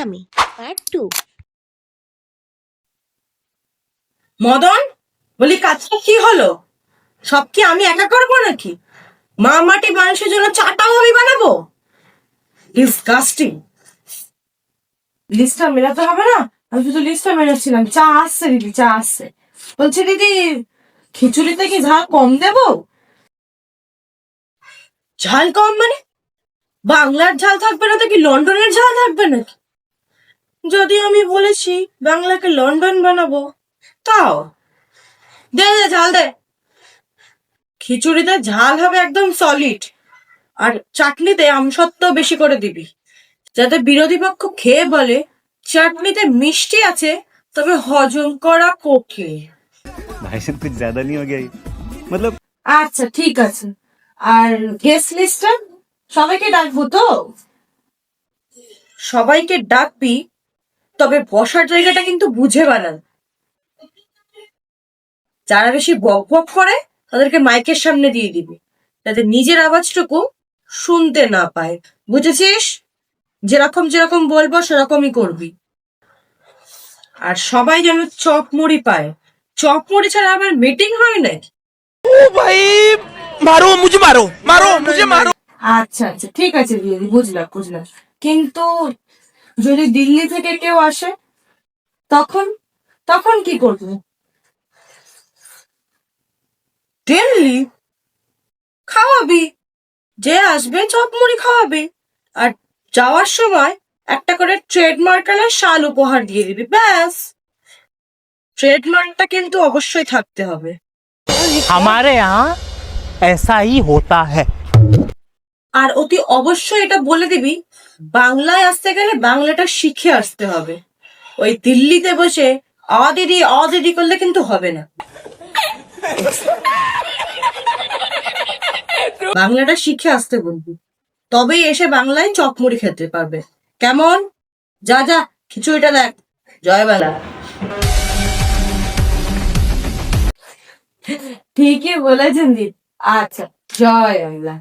আমি পার্ট 2। মদন, বলি কাজটা কি হলো? সব কি আমি একা করবো নাকি? মা মাটি মানুষের জন্য চাটাও আমি বানাবো? ডিসগাস্টিং। লিস্টটা মেলাতে হবে না? আমি শুধু লিস্টটা মেলাচ্ছিলাম। চা আসছে দিদি, চা আসছে। বলছি দিদি, খিচুড়িতে কি ঝাল কম দেবো? ঝাল কম মানে বাংলার ঝাল থাকবে না তো কি লন্ডনের ঝাল থাকবে নাকি? যদি আমি বলেছি বাংলাকে লন্ডন বানাবো, তাও দে দে ঝাল দে। খিচুড়িতে ঝাল হবে একদম সলিড, আর চাটনিতে আমসত্ব বেশি করে দিবি, যাতে বিরোধী পক্ষ খেয়ে বলে চাটনিতে মিষ্টি আছে, তবে হজম করা কঠিন। भाई साहब कुछ ज्यादा नहीं हो गया ये? मतलब আচ্ছা ঠিক আছে। আর গেস্ট লিস্টটা সবাইকে ডাকবো তো? সবাইকে ডাকবি, তবে বসার জায়গাটা কিন্তু বুঝে বানান। যারা বেশি বক বক করে তাদেরকে মাইকের সামনে দিয়ে দিবি, যাতে নিজের আওয়াজটুকু শুনতে না পায়। বুঝেছিস? যেরকম যেরকম বলবো সেরকমই করবি। আর সবাই যেন চপ মুড়ি পায়। চপ মুড়ি ছাড়া আমার মিটিং হয় না। भाई मारो मुझे मारो मारो मुझे मारो। আচ্ছা আচ্ছা ঠিক আছে দিদি, বুঝলাম বুঝলাম। কিন্তু যদি দিল্লি থেকে কেউ আসে, তখন তখন কি করবো? দিল্লি খাওয়াবি, যে আসবে চপ মুড়ি খাওয়াবি, আর যাওয়ার সময় একটা করে ট্রেডমার্কালের শাল উপহার দিয়ে দিবি, ব্যাস। ট্রেডমার্কটা কিন্তু অবশ্যই থাকতে হবে। हमारे यहाँ ऐसा ही होता है। আর অতি অবশ্যই এটা বলে দিবি, বাংলায় আসতে গেলে বাংলাটা শিখে আসতে হবে। ওই দিল্লিতে বসে অ দিদি করলে কিন্তু হবে না। বাংলাটা শিখে আসতে বলবি, তবেই এসে বাংলায় চপমুড়ি খেতে পারবে। কেমন? যা যা খিচুড়িটা দেখ। জয় বাংলা। ঠিকই বলেছেন দিদি। আচ্ছা, জয় বাংলা।